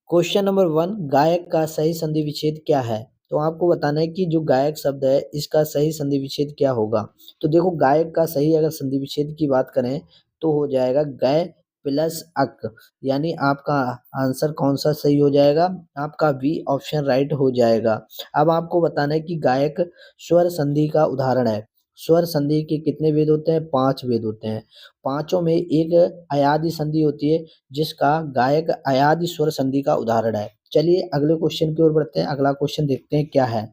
Question number 1, गायक का सही संधि विच्छेद क्या है? तो आपको बताना है कि जो गायक शब्द है इसका सही संधि विच्छेद क्या होगा। तो देखो, गायक का सही अगर संधि विच्छेद की बात करें तो हो जाएगा गय प्लस अक, यानी आपका आंसर कौन सा सही हो जाएगा? आपका बी ऑप्शन राइट हो जाएगा। अब आपको बताना है कि गायक स्वर संधि का उदाहरण है। स्वर संधि के कितने भेद होते हैं? 5 भेद होते हैं। पांचों में एक अयादि संधि होती है जिसका गायक अयादि स्वर संधि का उदाहरण है। चलिए अगले क्वेश्चन की ओर बढ़ते हैं। अगला क्वेश्चन देखते हैं क्या है।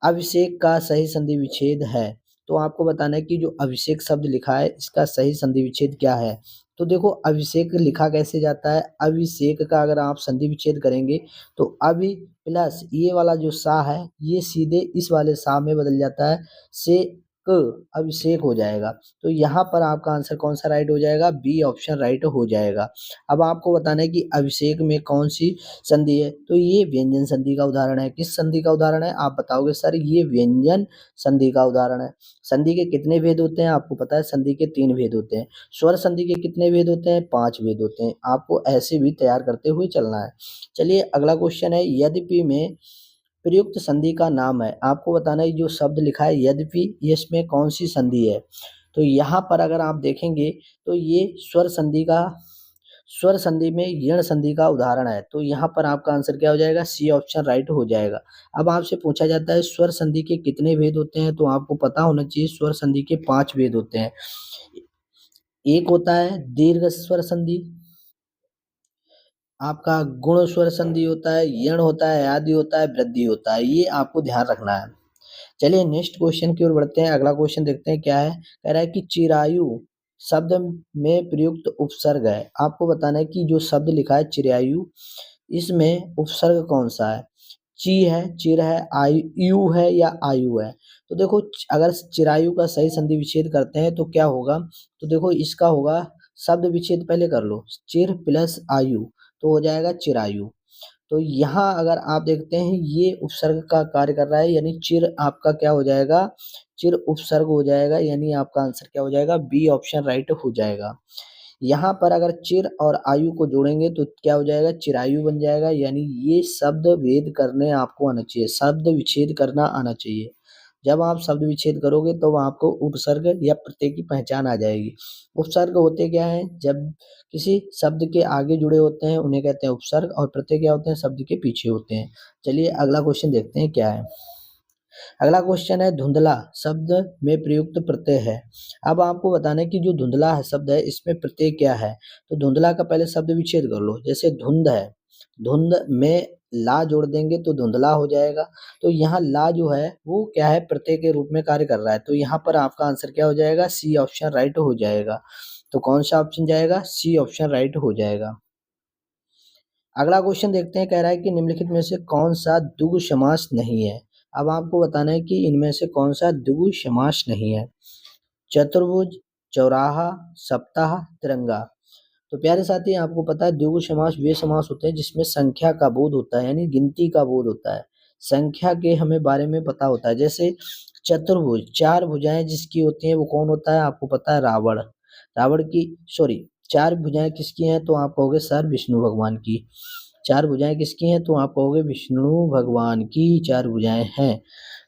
अभिषेक का सही संधि विच्छेद है। तो आपको बताना है कि जो अभिषेक शब्द लिखा है इसका सही संधि विच्छेद क्या है। तो देखो, अभिषेक लिखा कैसे जाता है? अभिषेक का अगर आप संधि विच्छेद करेंगे तो अभि प्लस ये वाला जो सा है ये सीधे इस वाले सा में बदल जाता है, से क अभिषेक हो जाएगा। तो यहाँ पर आपका आंसर कौन सा राइट हो जाएगा? बी ऑप्शन राइट हो जाएगा। अब आपको बताना है कि अभिषेक में कौन सी संधि है। तो ये व्यंजन संधि का उदाहरण है। किस संधि का उदाहरण है? आप बताओगे सर ये व्यंजन संधि का उदाहरण है। संधि के कितने भेद होते हैं? आपको पता है संधि के 3 भेद होते हैं। स्वर संधि के कितने भेद होते हैं? 5 भेद होते हैं। आपको ऐसे भी तैयार करते हुए चलना है। चलिए अगला क्वेश्चन है, यद्यपि में प्रयुक्त संधि का नाम है। आपको बताना है जो शब्द लिखा है यद्यपि इसमें कौन सी संधि है। तो यहाँ पर अगर आप देखेंगे तो ये स्वर संधि में यण संधि का उदाहरण है। तो यहाँ पर आपका आंसर क्या हो जाएगा? सी ऑप्शन राइट हो जाएगा। अब आपसे पूछा जाता है स्वर संधि के कितने भेद होते हैं। तो आपको पता होना चाहिए स्वर संधि के 5 भेद होते हैं। एक होता है दीर्घ स्वर संधि, आपका गुण स्वर संधि होता है, यण होता है, आदि होता है, वृद्धि होता है। ये आपको ध्यान रखना है। चलिए नेक्स्ट क्वेश्चन की ओर बढ़ते हैं। अगला क्वेश्चन देखते हैं क्या है। कह रहा है कि चिरायु शब्द में प्रयुक्त उपसर्ग है। आपको बताना है कि जो शब्द लिखा है चिरायु इसमें उपसर्ग कौन सा है? ची है, चिर है, आयु है या आयु है। तो देखो, अगर चिरायु का सही संधि विच्छेद करते हैं तो क्या होगा? तो देखो इसका होगा, शब्द विच्छेद पहले कर लो, चिर प्लस आयु तो हो जाएगा चिरायु। तो यहाँ अगर आप देखते हैं ये उपसर्ग का कार्य कर रहा है, यानी चिर आपका क्या हो जाएगा? चिर उपसर्ग हो जाएगा, यानी आपका आंसर क्या हो जाएगा? बी ऑप्शन राइट हो जाएगा। यहाँ पर अगर चिर और आयु को जोड़ेंगे तो क्या हो जाएगा? चिरायु बन जाएगा। यानी ये शब्द भेद करने आपको आना चाहिए, शब्द विच्छेद करना आना चाहिए। जब आप शब्द विच्छेद करोगे तो आपको उपसर्ग या प्रत्यय की पहचान आ जाएगी। उपसर्ग होते क्या है? जब किसी शब्द के आगे जुड़े होते हैं उन्हें कहते हैं उपसर्ग, और प्रत्यय क्या होते हैं? शब्द के पीछे होते हैं। चलिए अगला क्वेश्चन देखते हैं क्या है। अगला क्वेश्चन है, धुंधला शब्द में प्रयुक्त प्रत्यय है। अब आपको बताना है कि जो धुंधला शब्द है इसमें प्रत्यय क्या है। तो धुंधला का पहले शब्द विच्छेद कर लो। जैसे धुंध है, धुंध में ला जोड़ देंगे तो धुंधला हो जाएगा। तो यहाँ ला जो है वो क्या है? प्रत्यय के रूप में कार्य कर रहा है। तो यहाँ पर आपका आंसर क्या हो जाएगा? सी ऑप्शन राइट हो जाएगा। तो कौन सा ऑप्शन जाएगा? सी ऑप्शन राइट हो जाएगा। अगला क्वेश्चन देखते हैं। कह रहा है कि निम्नलिखित में से कौन सा द्विगु समास नहीं है। अब आपको बताना है कि इनमें से कौन सा द्विगु समास नहीं है। चतुर्भुज, चौराहा, सप्ताह, तिरंगा। तो प्यारे साथी आपको पता है द्विगु समास वे समास होते हैं जिसमें संख्या का बोध होता है, यानी गिनती का बोध होता है, संख्या के हमें बारे में पता होता है। जैसे चतुर्भुज, 4 भुजाएं जिसकी होती हैं वो कौन होता है? आपको पता है रावण। रावण की सॉरी 4 भुजाएं किसकी हैं? तो आप कहोगे सर विष्णु भगवान की। 4 भुजाएं किसकी हैं? तो आप कहोगे विष्णु भगवान की 4 भुजाएं हैं।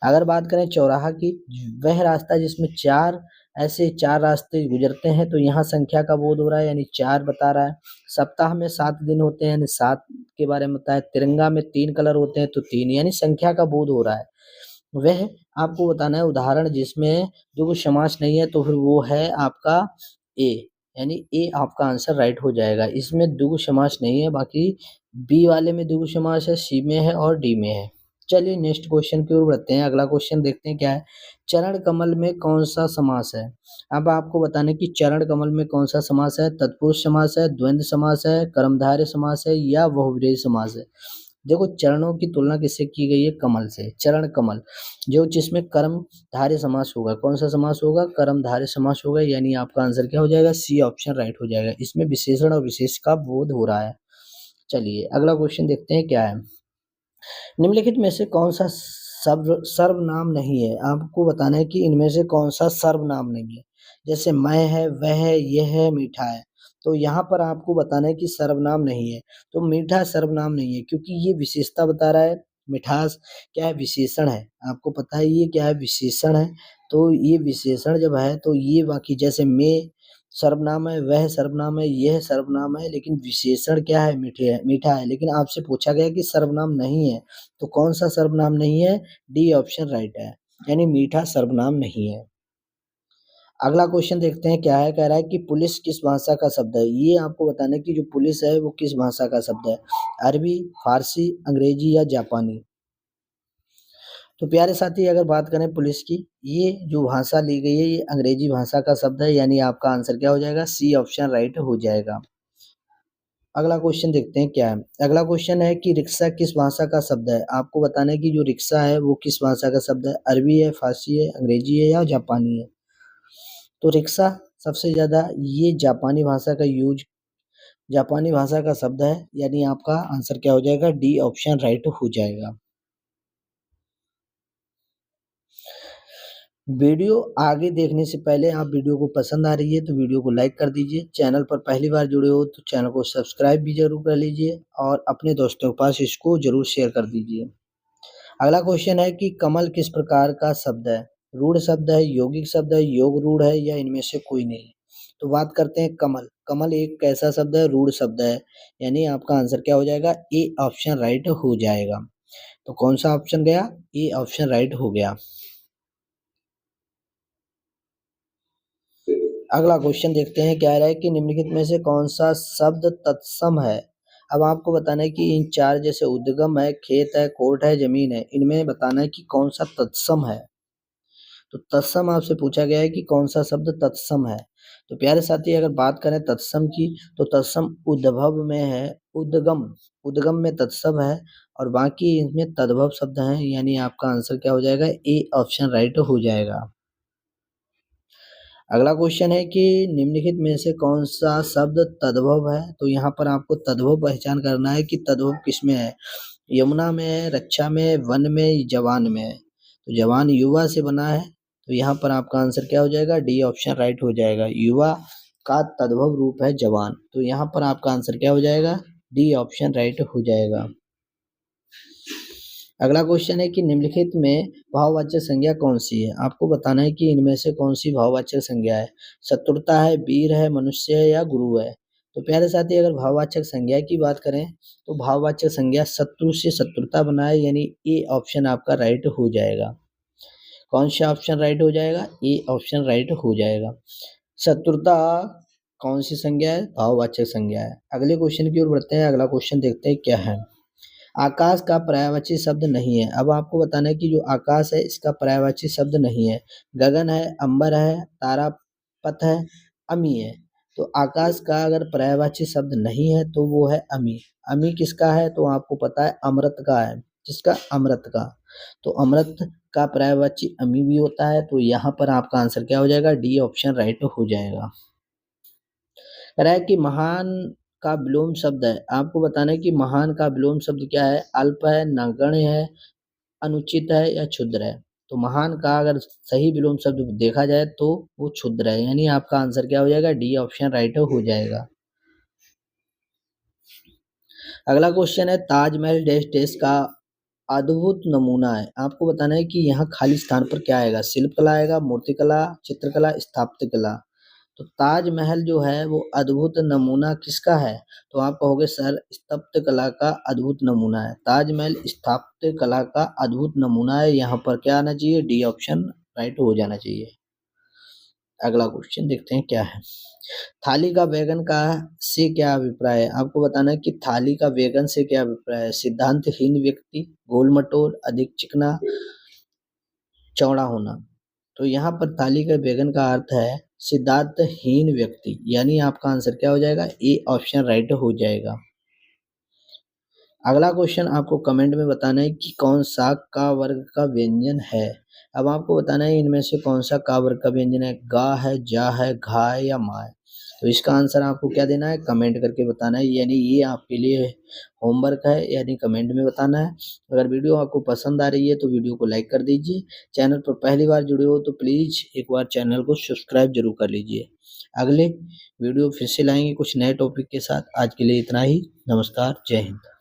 अगर बात करें चौराहा की, वह रास्ता जिसमें 4 ऐसे 4 रास्ते गुजरते हैं, तो यहाँ संख्या का बोध हो रहा है, यानी 4 बता रहा है। सप्ताह में 7 दिन होते हैं, यानी 7 के बारे में बताया। तिरंगा में 3 कलर होते हैं तो 3, यानी संख्या का बोध हो रहा है। वह आपको बताना है उदाहरण जिसमें द्विगु समास नहीं है, तो फिर वो है आपका ए, यानी ए आपका आंसर राइट हो जाएगा। इसमें द्विगु समास नहीं है, बाकी बी वाले में द्विगु समास है, सी में है और डी में है। चलिए नेक्स्ट क्वेश्चन की ओर बढ़ते हैं। अगला क्वेश्चन देखते हैं क्या है। चरण कमल में कौन सा समास है। अब आपको बताना है कि चरण कमल में कौन सा समास है। तत्पुरुष समास है, द्वंद्व समास है, कर्मधारय समास है या बहुव्रीहि समास है। देखो, चरणों की तुलना किससे की गई है? कमल से। चरण कमल जो जिसमें कर्मधारय समास होगा। कौन सा समास होगा? कर्मधारय समास होगा, यानी आपका आंसर क्या हो जाएगा? सी ऑप्शन राइट हो जाएगा। इसमें विशेषण और विशेष का बोध हो रहा है। चलिए अगला क्वेश्चन देखते हैं क्या है। निम्नलिखित में से कौन सा सर्वनाम नहीं है। आपको बताना है कि इनमें से कौन सा सर्वनाम नहीं है। जैसे मैं है, वह है, यह है, मीठा है। तो यहाँ पर आपको बताना है कि सर्वनाम नहीं है। तो मीठा सर्वनाम नहीं है क्योंकि ये विशेषता बता रहा है। मिठास क्या है? विशेषण है। आपको पता है ये क्या है? विशेषण है। तो ये विशेषण जब है तो ये बाकी जैसे मैं सर्वनाम है, वह सर्वनाम है, यह सर्वनाम है, लेकिन विशेषण क्या है? मीठा है। लेकिन आपसे पूछा गया कि सर्वनाम नहीं है, तो कौन सा सर्वनाम नहीं है? डी ऑप्शन राइट है, यानी मीठा सर्वनाम नहीं है। अगला क्वेश्चन देखते हैं क्या है। कह रहा है कि पुलिस किस भाषा का शब्द है? ये आपको बताना है कि जो पुलिस है वो किस भाषा का शब्द है? अरबी, फारसी, अंग्रेजी या जापानी? तो प्यारे साथी अगर बात करें पुलिस की, ये जो भाषा ली गई है ये अंग्रेजी भाषा का शब्द है, यानी आपका आंसर क्या हो जाएगा? सी ऑप्शन राइट हो जाएगा। अगला क्वेश्चन देखते हैं क्या है। अगला क्वेश्चन है कि रिक्शा किस भाषा का शब्द है? आपको बताना है कि जो रिक्शा है वो किस भाषा का शब्द है? अरबी है, फारसी है, अंग्रेजी है या जापानी है? तो रिक्शा सबसे ज़्यादा ये जापानी भाषा का शब्द है, यानी आपका आंसर क्या हो जाएगा? डी ऑप्शन राइट हो जाएगा। वीडियो आगे देखने से पहले आप वीडियो को पसंद आ रही है तो वीडियो को लाइक कर दीजिए। चैनल पर पहली बार जुड़े हो तो चैनल को सब्सक्राइब भी जरूर कर लीजिए और अपने दोस्तों के पास इसको जरूर शेयर कर दीजिए। अगला क्वेश्चन है कि कमल किस प्रकार का शब्द है? रूढ़ शब्द है, यौगिक शब्द है, योग रूढ़ है या इनमें से कोई नहीं? तो बात करते हैं कमल। कमल एक कैसा शब्द है? रूढ़ शब्द है, यानी आपका आंसर क्या हो जाएगा? ए ऑप्शन राइट हो जाएगा। तो कौन सा ऑप्शन गया? ए ऑप्शन राइट हो गया। अगला क्वेश्चन देखते हैं क्या रहा है कि निम्नलिखित में से कौन सा शब्द तत्सम है? अब आपको बताना है कि इन चार जैसे उद्गम है, खेत है, कोर्ट है, जमीन है, इनमें बताना है कि कौन सा तत्सम है। तो तत्सम आपसे पूछा गया है कि कौन सा शब्द तत्सम है। तो प्यारे साथी अगर बात करें तत्सम की तो तत्सम उद्भव में है। उद्गम उद्गम में तत्सम है और बाकी इसमें तद्भव शब्द हैं, यानी आपका आंसर क्या हो जाएगा? ए ऑप्शन राइट हो जाएगा। अगला क्वेश्चन है कि निम्नलिखित में से कौन सा शब्द तद्भव है? तो यहाँ पर आपको तद्भव पहचान करना है कि तद्भव किसमें है। यमुना में है, रक्षा में, वन में, जवान में है। तो जवान युवा से बना है, तो यहाँ पर आपका आंसर क्या हो जाएगा? डी ऑप्शन राइट हो जाएगा। युवा का तद्भव रूप है जवान, तो यहाँ पर आपका आंसर क्या हो जाएगा? डी ऑप्शन राइट हो जाएगा। अगला क्वेश्चन है कि निम्नलिखित में भाववाचक संज्ञा कौन सी है? आपको बताना है कि इनमें से कौन सी भाववाचक संज्ञा है। शत्रुता है, वीर है, मनुष्य है या गुरु है? तो प्यारे साथी अगर भाववाचक संज्ञा की बात करें तो भाववाचक संज्ञा शत्रु से शत्रुता बनाए, यानी ए ऑप्शन आपका राइट हो जाएगा। कौन सा ऑप्शन राइट हो जाएगा? ए ऑप्शन राइट हो जाएगा। शत्रुता कौन सी संज्ञा है? भाववाचक संज्ञा है। अगले क्वेश्चन की ओर बढ़ते हैं। अगला क्वेश्चन देखते हैं क्या है। आकाश का पर्यायवाची शब्द नहीं है। अब आपको बताना है कि जो आकाश है इसका पर्यायवाची शब्द नहीं है। गगन है, अंबर है, तारा पथ है, अमी है। तो आकाश का अगर पर्यायवाची शब्द नहीं है तो वो है अमी। अमी किसका है? तो आपको पता है अमृत का है। जिसका? अमृत का। तो अमृत का पर्यायवाची अमी भी होता है, तो यहाँ पर आपका आंसर क्या हो जाएगा? डी ऑप्शन राइट हो जाएगा। कह रहा है कि महान का विलोम शब्द है। आपको बताना है कि महान का विलोम शब्द क्या है? अल्प है, नगण्य है, अनुचित है या क्षुद्र है? तो महान का अगर सही विलोम शब्द देखा जाए तो वो क्षुद्र है, यानी आपका आंसर क्या हो जाएगा? डी ऑप्शन राइट हो जाएगा। अगला क्वेश्चन है ताजमहल डैश डैश का अद्भुत नमूना है। आपको बताना है कि यहाँ खाली स्थान पर क्या आएगा? शिल्पकला आएगा, मूर्तिकला, चित्रकला, स्थापत्यकला। तो ताजमहल जो है वो अद्भुत नमूना किसका है? तो आप कहोगे सर स्थापत्य कला का अद्भुत नमूना है। ताजमहल स्थापत्य कला का अद्भुत नमूना है, यहाँ पर क्या आना चाहिए? डी ऑप्शन राइट हो जाना चाहिए। अगला क्वेश्चन देखते हैं क्या है। थाली का वैगन का से क्या अभिप्राय है? आपको बताना है कि थाली का वैगन से क्या अभिप्राय है। सिद्धांतहीन व्यक्ति, गोल मटोल, अधिक चिकना, चौड़ा होना। तो यहाँ पर थाली का वैगन का अर्थ है सिद्धांतहीन व्यक्ति, यानी आपका आंसर क्या हो जाएगा? ए ऑप्शन राइट हो जाएगा। अगला क्वेश्चन आपको कमेंट में बताना है कि कौन सा का वर्ग का व्यंजन है। अब आपको बताना है इनमें से कौन सा का वर्ग का व्यंजन है। गा है, जा है, घा है या मा है? तो इसका आंसर आपको क्या देना है? कमेंट करके बताना है, यानी ये आपके लिए होमवर्क है, यानी कमेंट में बताना है। अगर वीडियो आपको पसंद आ रही है तो वीडियो को लाइक कर दीजिए। चैनल पर पहली बार जुड़े हो तो प्लीज़ एक बार चैनल को सब्सक्राइब जरूर कर लीजिए। अगले वीडियो फिर से लाएंगे कुछ नए टॉपिक के साथ। आज के लिए इतना ही। नमस्कार, जय हिंद।